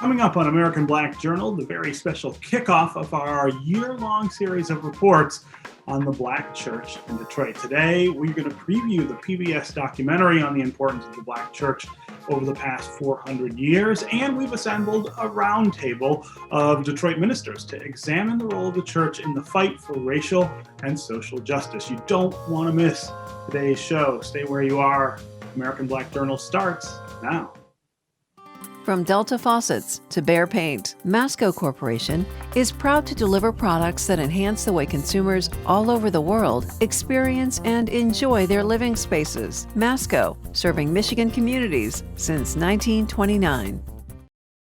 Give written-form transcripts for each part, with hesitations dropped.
Coming up on American Black Journal, the very special kickoff of our year-long series of reports on the Black Church in Detroit. Today, we're going to preview the PBS documentary on the importance of the Black Church over the past 400 years, and we've assembled a roundtable of Detroit ministers to examine the role of the church in the fight for racial and social justice. You don't want to miss today's show. Stay where you are. American Black Journal starts now. From Delta Faucets to Behr Paint, Masco Corporation is proud to deliver products that enhance the way consumers all over the world experience and enjoy their living spaces. Masco, serving Michigan communities since 1929.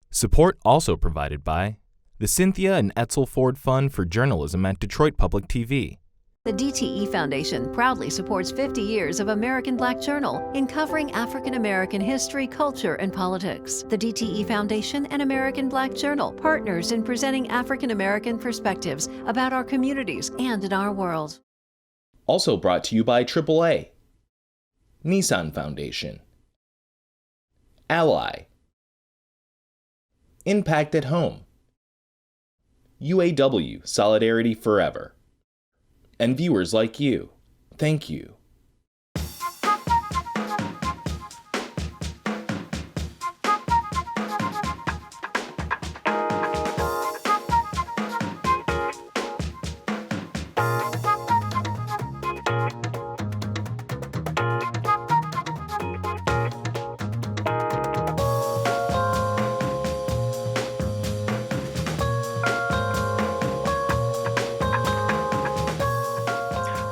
Support also provided by the Cynthia and Etzel Ford Fund for Journalism at Detroit Public TV. The DTE Foundation proudly supports 50 years of American Black Journal in covering African American history, culture, and politics. The DTE Foundation and American Black Journal, partners in presenting African American perspectives about our communities and in our world. Also brought to you by AAA, Nissan Foundation, Ally, Impact at Home, UAW Solidarity Forever, and viewers like you. Thank you.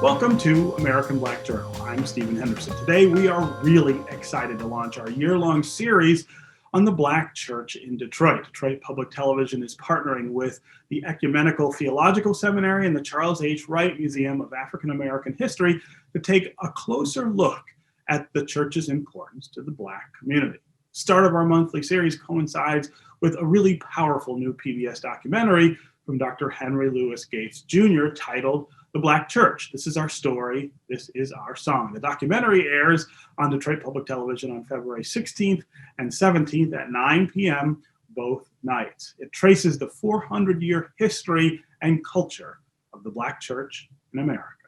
Welcome to American Black Journal. I'm Stephen Henderson. Today, we are really excited to launch our year-long series on the Black Church in Detroit. Detroit Public Television is partnering with the Ecumenical Theological Seminary and the Charles H. Wright Museum of African American History to take a closer look at the church's importance to the Black community. Start of our monthly series coincides with a really powerful new PBS documentary from Dr. Henry Louis Gates Jr. titled The Black Church. This is our story. This is our song. The documentary airs on Detroit Public Television on February 16th and 17th at 9 p.m. both nights. It traces the 400-year history and culture of the Black Church in America.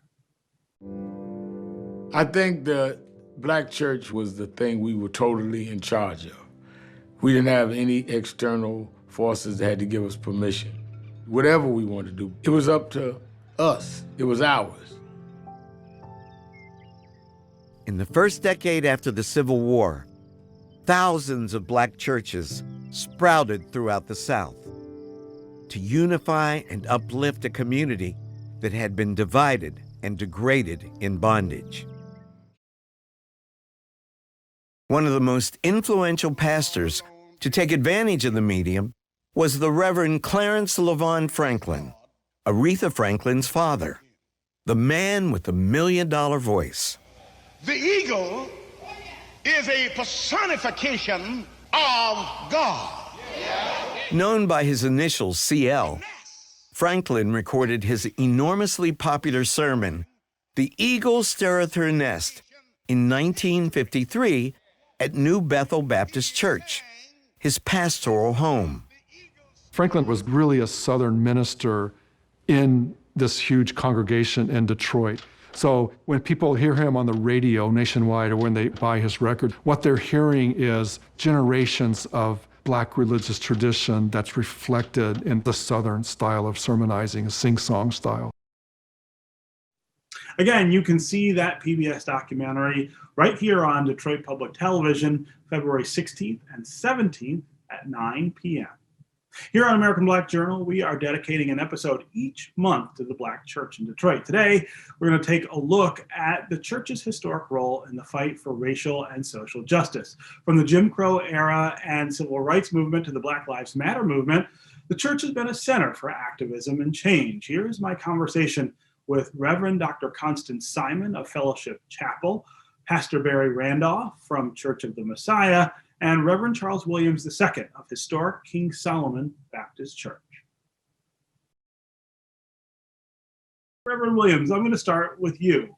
I think the Black Church was the thing we were totally in charge of. We didn't have any external forces that had to give us permission. Whatever we wanted to do, it was up to us. It was ours. In the first decade after the Civil War, thousands of Black churches sprouted throughout the South to unify and uplift a community that had been divided and degraded in bondage. One of the most influential pastors to take advantage of the medium was the Reverend Clarence LaVon Franklin, Aretha Franklin's father, the man with the $1 million voice. The eagle is a personification of God. Known by his initials CL, Franklin recorded his enormously popular sermon, The Eagle Stirreth Her Nest, in 1953 at New Bethel Baptist Church, his pastoral home. Franklin was really a Southern minister in this huge congregation in Detroit. So when people hear him on the radio nationwide or when they buy his record, what they're hearing is generations of Black religious tradition that's reflected in the Southern style of sermonizing, a sing-song style. Again, you can see that PBS documentary right here on Detroit Public Television, February 16th and 17th at 9 p.m. Here on American Black Journal, we are dedicating an episode each month to the Black Church in Detroit. Today, we're going to take a look at the church's historic role in the fight for racial and social justice. From the Jim Crow era and civil rights movement to the Black Lives Matter movement, the church has been a center for activism and change. Here is my conversation with Reverend Dr. Constance Simon of Fellowship Chapel, Pastor Barry Randolph from Church of the Messiah, and Reverend Charles Williams II of historic King Solomon Baptist Church. Reverend Williams, I'm going to start with you.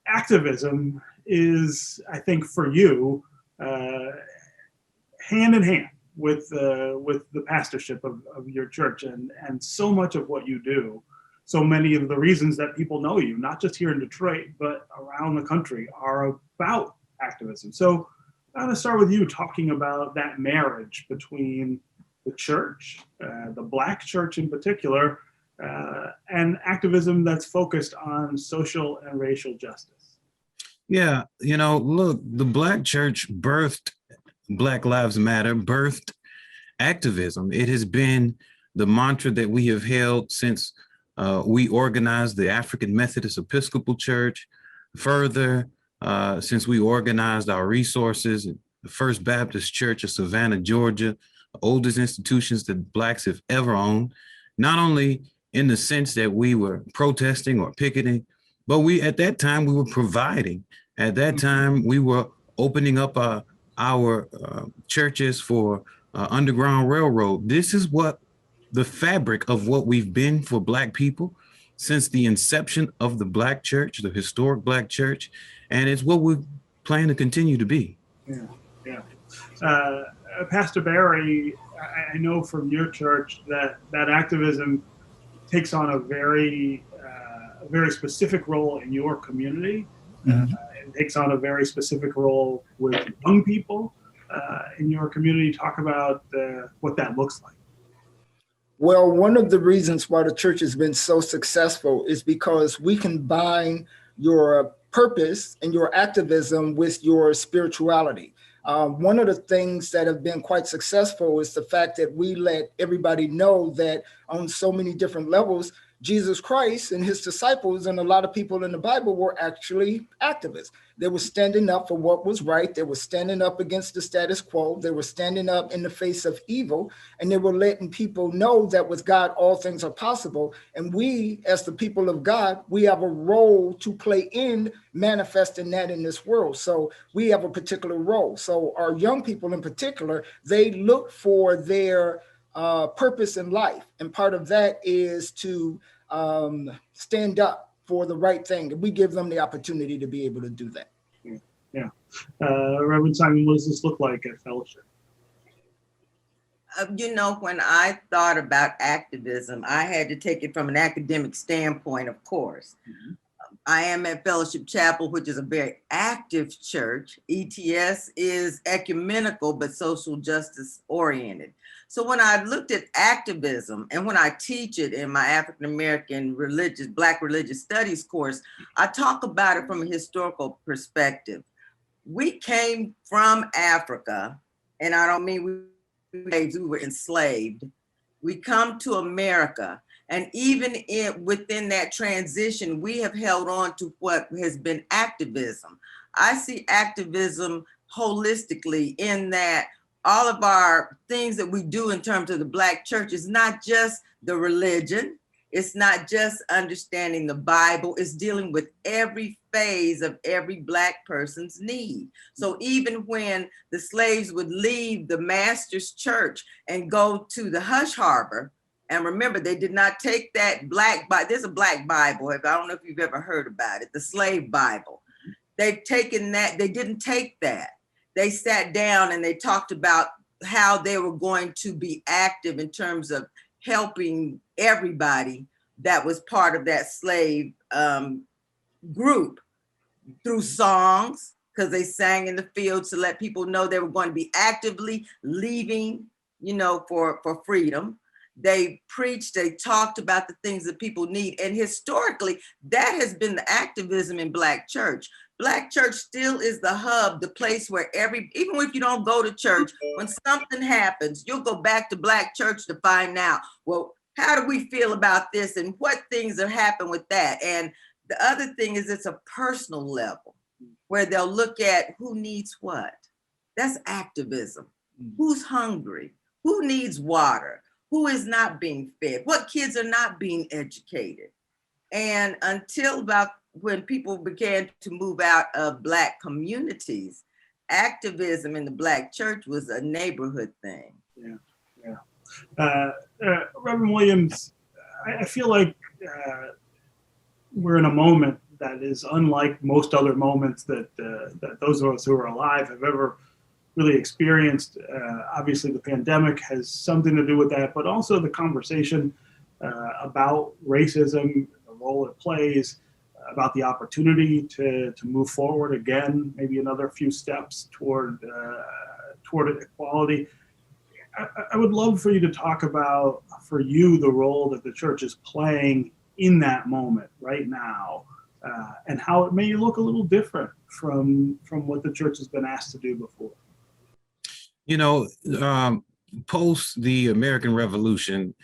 Activism is, I think for you, hand in hand the pastorship of your church, and so much of what you do, so many of the reasons that people know you, not just here in Detroit, but around the country, are about activism. So I want to start with you talking about that marriage between the church, the Black church in particular, and activism that's focused on social and racial justice. Yeah, look, the Black church birthed Black Lives Matter, birthed activism. It has been the mantra that we have held since we organized the African Methodist Episcopal Church, further, since we organized our resources, the First Baptist Church of Savannah, Georgia, the oldest institutions that Blacks have ever owned, not only in the sense that we were protesting or picketing, but at that time we were providing. At that time we were opening up our churches for Underground Railroad. This is what the fabric of what we've been for Black people since the inception of the Black church, the historic Black church, and it's what we plan to continue to be. Yeah. Pastor Barry, I know from your church that activism takes on a very specific role in your community. It takes on a very specific role with young people in your community. Talk about what that looks like. Well, one of the reasons why the church has been so successful is because we combine your purpose and your activism with your spirituality. One of the things that have been quite successful is the fact that we let everybody know that on so many different levels, Jesus Christ and his disciples and a lot of people in the Bible were actually activists. They were standing up for what was right. They were standing up against the status quo. They were standing up in the face of evil, and they were letting people know that with God, all things are possible. And we, as the people of God, we have a role to play in manifesting that in this world. So we have a particular role. So our young people in particular, they look for their purpose in life. And part of that is to stand up for the right thing. And we give them the opportunity to be able to do that. Yeah. Reverend Simon, what does this look like at Fellowship? When I thought about activism, I had to take it from an academic standpoint, of course. Mm-hmm. I am at Fellowship Chapel, which is a very active church. ETS is ecumenical, but social justice oriented. So when I looked at activism, and when I teach it in my African American Black religious studies course, I talk about it from a historical perspective. We came from Africa, and I don't mean we were enslaved. We come to America. And even within that transition, we have held on to what has been activism. I see activism holistically in that all of our things that we do in terms of the Black church is not just the religion. It's not just understanding the Bible. It's dealing with every phase of every Black person's need. So even when the slaves would leave the master's church and go to the hush harbor, and remember, they did not take that Black Bible. There's a Black Bible. I don't know if you've ever heard about it, the slave Bible. They've taken that. They didn't take that. They sat down and they talked about how they were going to be active in terms of helping everybody that was part of that slave group through songs, because they sang in the fields to let people know they were going to be actively leaving, for freedom. They preached, they talked about the things that people need. And historically, that has been the activism in Black church. Black church still is the hub, the place where even if you don't go to church, when something happens, you'll go back to Black church to find out, well, how do we feel about this and what things have happened with that? And the other thing is it's a personal level where they'll look at who needs what. That's activism. Who's hungry? Who needs water? Who is not being fed? What kids are not being educated? And until about when people began to move out of Black communities, activism in the Black church was a neighborhood thing. Yeah. Reverend Williams, I feel like we're in a moment that is unlike most other moments that those of us who are alive have ever really experienced. Obviously, the pandemic has something to do with that, but also the conversation about racism, the role it plays, about the opportunity to move forward again, maybe another few steps toward equality. I would love for you to talk about, for you, the role that the church is playing in that moment right now, and how it may look a little different from what the church has been asked to do before. Post the American Revolution,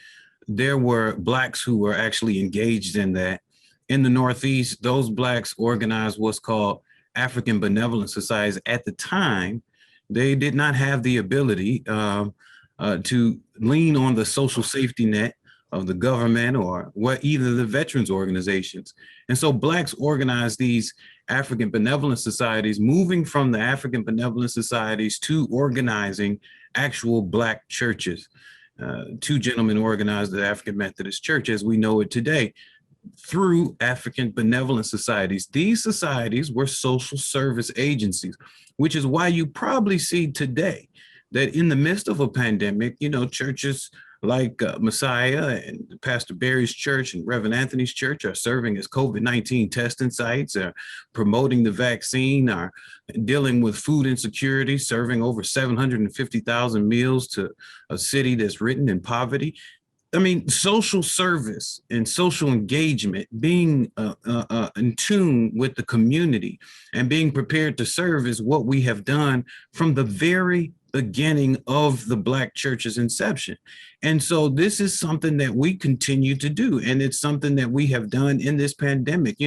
there were Blacks who were actually engaged in that. In the Northeast, those Blacks organized what's called African Benevolent Societies. At the time, they did not have the ability to lean on the social safety net of the government or either the veterans organizations. And so Blacks organized these African Benevolent Societies, moving from the African Benevolent Societies to organizing actual Black churches. Two gentlemen organized the African Methodist Church as we know it today through African Benevolent Societies. These societies were social service agencies, which is why you probably see today that in the midst of a pandemic, churches like Messiah and Pastor Barry's church and Reverend Anthony's church are serving as COVID-19 testing sites, are promoting the vaccine, are dealing with food insecurity, serving over 750,000 meals to a city that's written in poverty. I mean, social service and social engagement, being in tune with the community and being prepared to serve is what we have done from the very beginning of the Black church's inception. And so this is something that we continue to do. And it's something that we have done in this pandemic.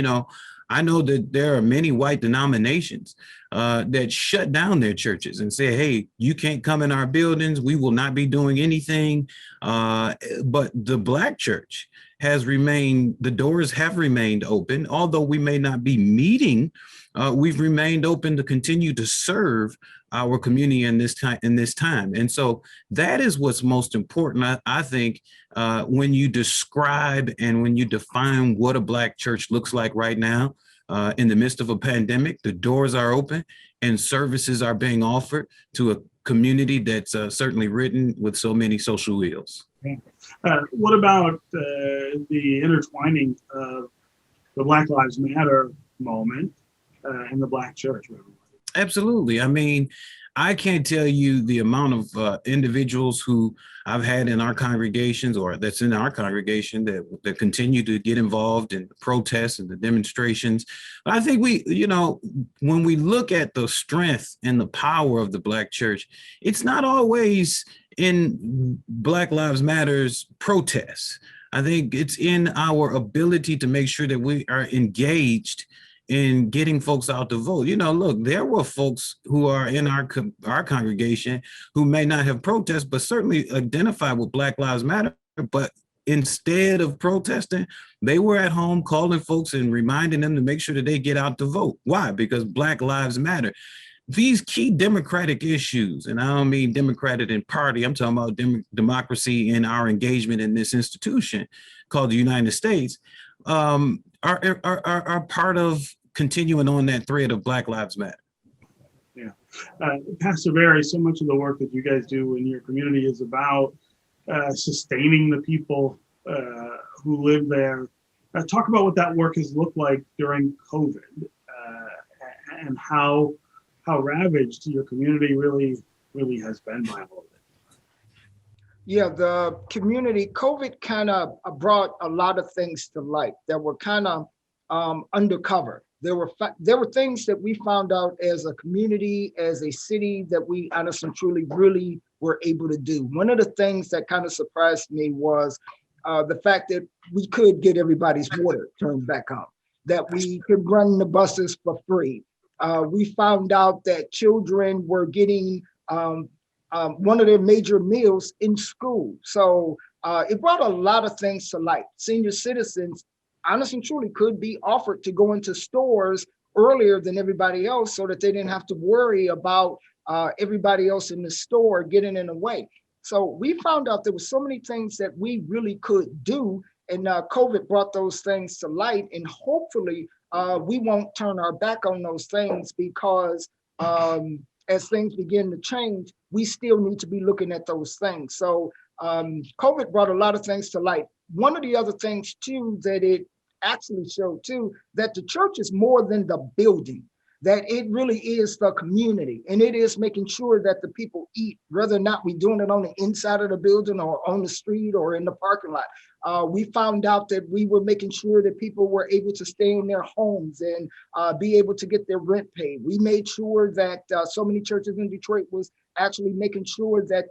I know that there are many white denominations that shut down their churches and say, hey, you can't come in our buildings. We will not be doing anything. But the Black church has remained, the doors have remained open. Although we may not be meeting, we've remained open to continue to serve our community in this time. And so that is what's most important, I think, when you describe and when you define what a Black church looks like right now. In the midst of a pandemic, the doors are open and services are being offered to a community that's certainly ridden with so many social ills. What about the intertwining of the Black Lives Matter moment and the Black church? Absolutely. I mean, I can't tell you the amount of individuals who I've had in our congregations or that's in our congregation that continue to get involved in the protests and the demonstrations. But I think when we look at the strength and the power of the Black church, it's not always in Black Lives Matter's protests. I think it's in our ability to make sure that we are engaged in getting folks out to vote. Look, there were folks who are in our congregation who may not have protested, but certainly identified with Black Lives Matter. But instead of protesting, they were at home calling folks and reminding them to make sure that they get out to vote. Why? Because Black Lives Matter. These key democratic issues, and I don't mean democratic in party, I'm talking about democracy in our engagement in this institution called the United States, are part of continuing on that thread of Black Lives Matter. Yeah. Pastor Barry, so much of the work that you guys do in your community is about sustaining the people who live there. Talk about what that work has looked like during COVID and how ravaged your community really has been by all of it. Yeah, the community, COVID kind of brought a lot of things to light that were kind of undercover. There were things that we found out as a community, as a city, that we honestly and truly really were able to do. One of the things that kind of surprised me was the fact that we could get everybody's water turned back on, that we could run the buses for free. We found out that children were getting one of their major meals in school. So it brought a lot of things to light. Senior citizens, honestly and truly, could be offered to go into stores earlier than everybody else so that they didn't have to worry about everybody else in the store getting in the way. So we found out there were so many things that we really could do, and COVID brought those things to light, and hopefully we won't turn our back on those things because as things begin to change, we still need to be looking at those things. So COVID brought a lot of things to light. One of the other things too that it actually showed too, that the church is more than the building, that it really is the community, and it is making sure that the people eat, whether or not we're doing it on the inside of the building or on the street or in the parking lot. We found out that we were making sure that people were able to stay in their homes and be able to get their rent paid. We made sure that so many churches in Detroit was actually making sure that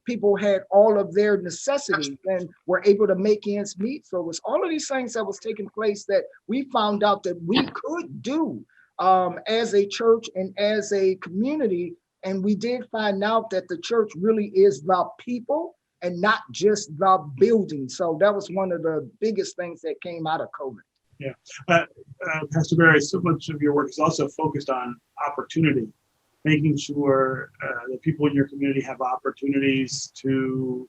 people had all of their necessities and were able to make ends meet. So it was all of these things that was taking place that we found out that we could do as a church and as a community. And we did find out that the church really is the people and not just the building. So that was one of the biggest things that came out of COVID. Yeah. Pastor Barry, so much of your work is also focused on opportunity, making sure that people in your community have opportunities to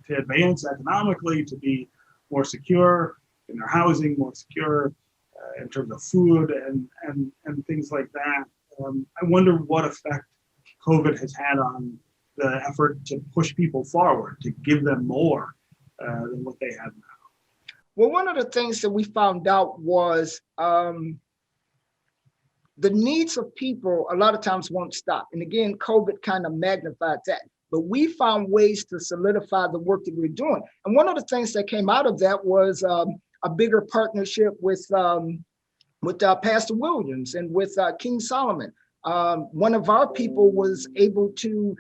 advance economically, to be more secure in their housing, more secure in terms of food and things like that. I wonder what effect COVID has had on the effort to push people forward, to give them more than what they have now. Well, one of the things that we found out was the needs of people a lot of times won't stop. And again, COVID kind of magnified that. But we found ways to solidify the work that we're doing. And one of the things that came out of that was a bigger partnership with Pastor Williams and with King Solomon. One of our people was able to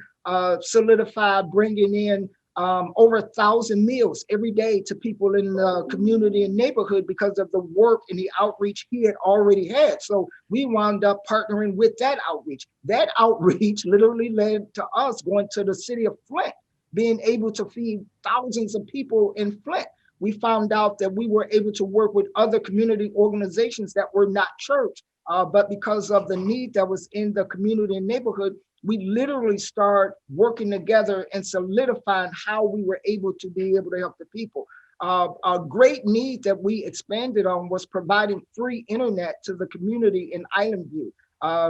solidify bringing in over 1,000 meals every day to people in the community and neighborhood because of the work and the outreach he had already had. So we wound up partnering with that outreach. That outreach literally led to us going to the city of Flint, being able to feed thousands of people in Flint. We found out that we were able to work with other community organizations that were not church, but because of the need that was in the community and neighborhood, we literally start working together and solidifying how we were able to be able to help the people. A great need that we expanded on was providing free internet to the community in Island View.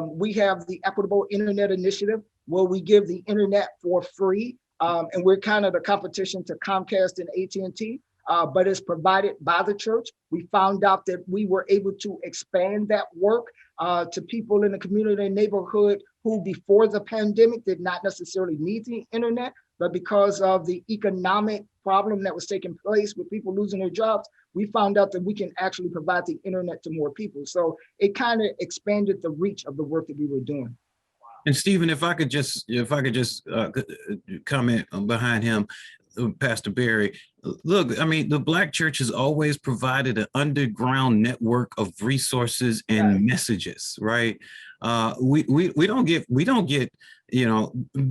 We have the Equitable Internet Initiative where we give the internet for free, and we're kind of the competition to Comcast and AT&T. But it's provided by the church. We found out that we were able to expand that work to people in the community and neighborhood who before the pandemic did not necessarily need the internet, but because of the economic problem that was taking place with people losing their jobs, we found out that we can actually provide the internet to more people. So it kind of expanded the reach of the work that we were doing. And Stephen, if I could just comment behind him, Pastor Barry, look, I mean, the Black Church has always provided an underground network of resources and messages, right? We don't get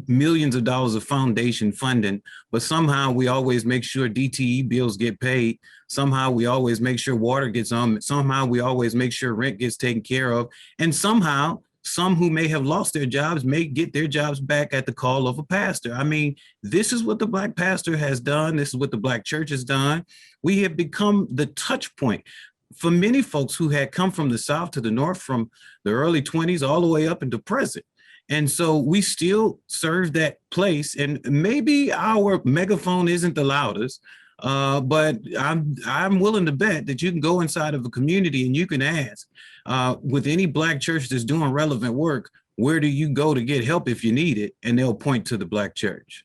millions of dollars of foundation funding, but somehow we always make sure DTE bills get paid. Somehow we always make sure water gets on. Somehow we always make sure rent gets taken care of. And somehow some who may have lost their jobs may get their jobs back at the call of a pastor. I mean, this is what the Black pastor has done. This is what the Black church has done. We have become the touch point for many folks who had come from the South to the North from the early 20s all the way up into present. And so we still serve that place. And maybe our megaphone isn't the loudest, but I'm willing to bet that you can go inside of a community and you can ask with any Black church that's doing relevant work, where do you go to get help if you need it? And they'll point to the Black church.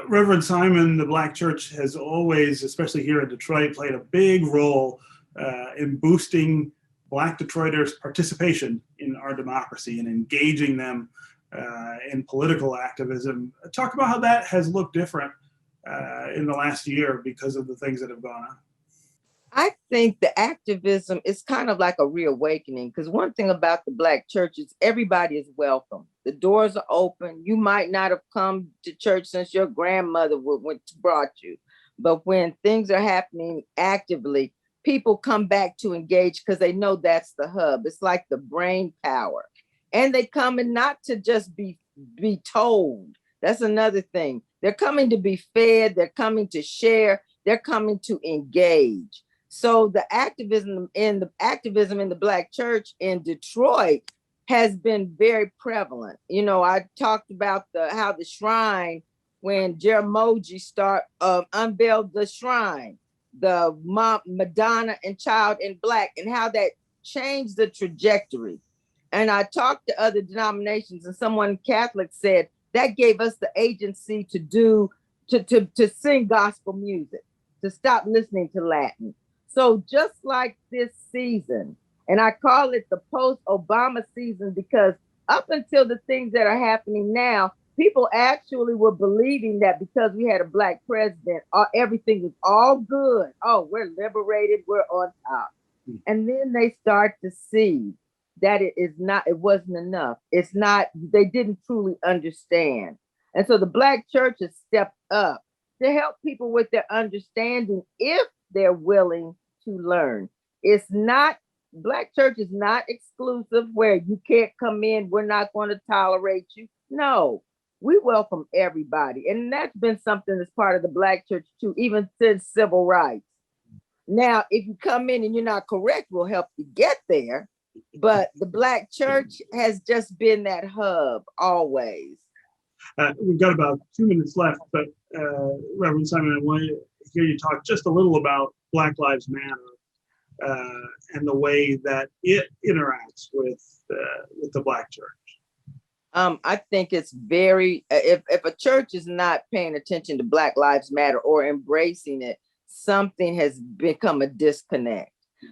Reverend Simon, the Black church has always, especially here in Detroit, played a big role in boosting Black Detroiters' participation in our democracy and engaging them in political activism. Talk about how that has looked different in the last year because of the things that have gone on. I think the activism is kind of like a reawakening, because one thing about the Black church is everybody is welcome. The doors are open. You might not have come to church since your grandmother brought you, but when things are happening actively, people come back to engage because they know that's the hub. It's like the brain power. And they come in not to just be told. That's another thing. They're coming to be fed. They're coming to share. They're coming to engage. So the activism in the Black church in Detroit has been very prevalent. You know, I talked about how the shrine, when Jeramogi unveiled the shrine, the Madonna and Child in Black, and how that changed the trajectory. And I talked to other denominations, and someone Catholic said that gave us the agency to sing gospel music, to stop listening to Latin. So just like this season, and I call it the post-Obama season, because up until the things that are happening now, people actually were believing that because we had a Black president, everything was all good. Oh, we're liberated, we're on top. And then they start to see that it wasn't enough. They didn't truly understand. And so the Black church has stepped up to help people with their understanding if they're willing to learn. Black church is not exclusive where you can't come in, we're not going to tolerate you. No, we welcome everybody. And that's been something that's part of the Black church too, even since civil rights. Now, if you come in and you're not correct, we'll help you get there. But the Black church has just been that hub always. We've got about 2 minutes left, but Reverend Simon, I want to hear you talk just a little about Black Lives Matter and the way that it interacts with the Black church. I think it's very, if a church is not paying attention to Black Lives Matter or embracing it, something has become a disconnect.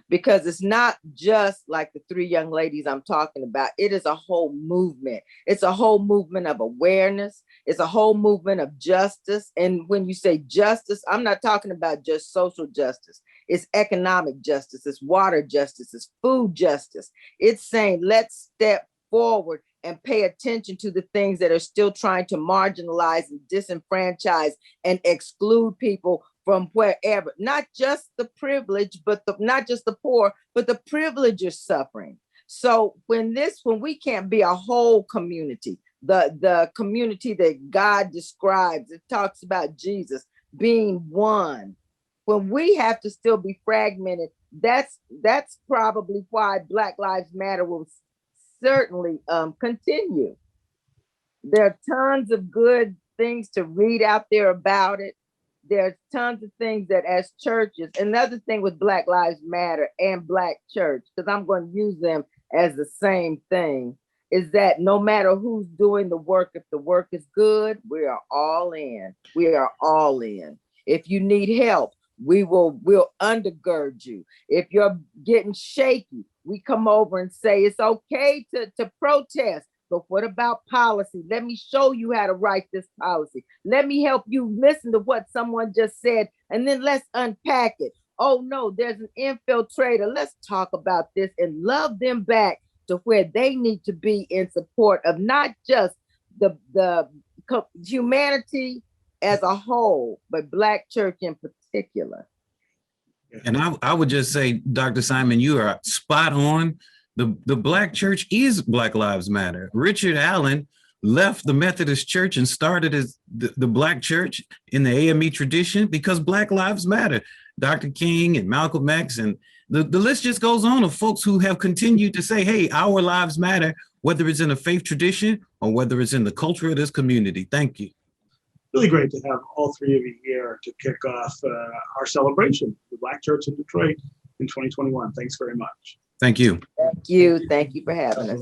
Because it's not just like the 3 young ladies I'm talking about. It is a whole movement. It's a whole movement of awareness. It's a whole movement of justice. And when you say justice, I'm not talking about just social justice. It's economic justice. It's water justice. It's food justice. It's saying, let's step forward and pay attention to the things that are still trying to marginalize and disenfranchise and exclude people from wherever, not just the privilege, not just the poor, but the privileged are suffering. So when we can't be a whole community, the community that God describes, it talks about Jesus being one. When we have to still be fragmented, that's probably why Black Lives Matter will certainly continue. There are tons of good things to read out there about it. There's tons of things that as churches, another thing with Black Lives Matter and Black church, because I'm going to use them as the same thing, is that no matter who's doing the work, if the work is good, we are all in. We are all in. If you need help, we'll undergird you. If you're getting shaky, we come over and say it's okay to protest. But what about policy? Let me show you how to write this policy. Let me help you listen to what someone just said, and then let's unpack it. Oh no, there's an infiltrator. Let's talk about this and love them back to where they need to be in support of not just the humanity as a whole, but Black church in particular. And I would just say, Dr. Simon, you are spot on. The Black church is Black Lives Matter. Richard Allen left the Methodist Church and started as the Black church in the AME tradition because Black Lives Matter. Dr. King and Malcolm X, and the list just goes on of folks who have continued to say, hey, our lives matter, whether it's in a faith tradition or whether it's in the culture of this community. Thank you. Really great to have all 3 of you here to kick off our celebration, the Black Church in Detroit in 2021. Thanks very much. Thank you. Thank you. Thank you for having us.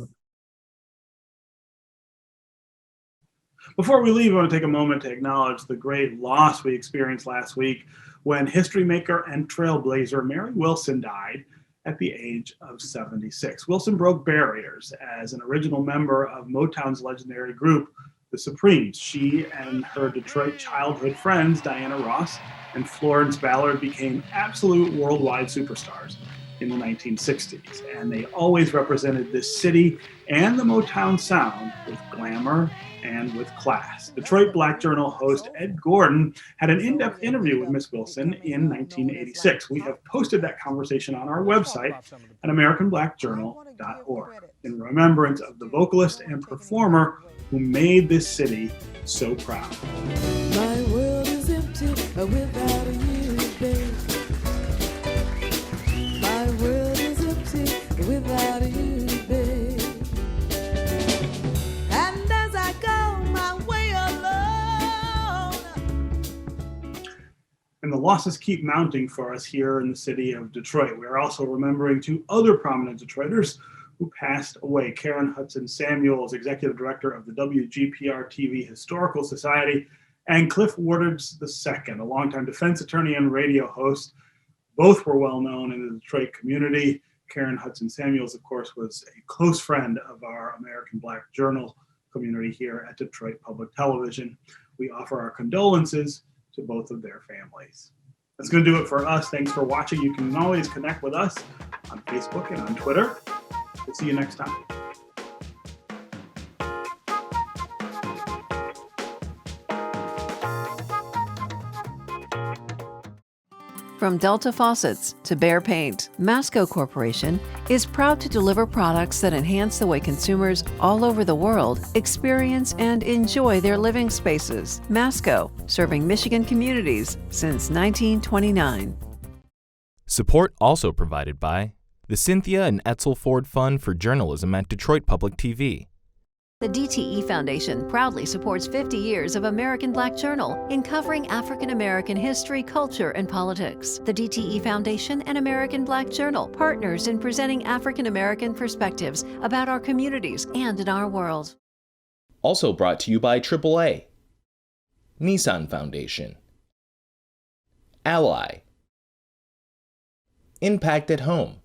Before we leave, I want to take a moment to acknowledge the great loss we experienced last week when history maker and trailblazer Mary Wilson died at the age of 76. Wilson broke barriers as an original member of Motown's legendary group, the Supremes. She and her Detroit childhood friends, Diana Ross and Florence Ballard, became absolute worldwide superstars in the 1960s, and they always represented this city and the Motown sound with glamour and with class. Detroit Black Journal host Ed Gordon had an in-depth interview with Miss Wilson in 1986. We have posted that conversation on our website at AmericanBlackJournal.org in remembrance of the vocalist and performer who made this city so proud. My world is empty without you, babe. My world is empty without you, babe. And the losses keep mounting for us here in the city of Detroit. We are also remembering two other prominent Detroiters who passed away. Karen Hudson Samuels, executive director of the WGPR TV Historical Society, and Cliff Warders II, a longtime defense attorney and radio host. Both were well known in the Detroit community. Karen Hudson Samuels, of course, was a close friend of our American Black Journal community here at Detroit Public Television. We offer our condolences to both of their families. That's going to do it for us. Thanks for watching. You can always connect with us on Facebook and on Twitter. We'll see you next time. From Delta faucets to Behr paint, Masco Corporation is proud to deliver products that enhance the way consumers all over the world experience and enjoy their living spaces. Masco, serving Michigan communities since 1929. Support also provided by the Cynthia and Etzel Ford Fund for Journalism at Detroit Public TV. The DTE Foundation proudly supports 50 years of American Black Journal in covering African American history, culture, and politics. The DTE Foundation and American Black Journal partners in presenting African American perspectives about our communities and in our world. Also brought to you by AAA, Nissan Foundation, Ally, Impact at Home,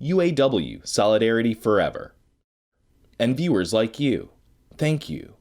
UAW Solidarity Forever, and viewers like you. Thank you.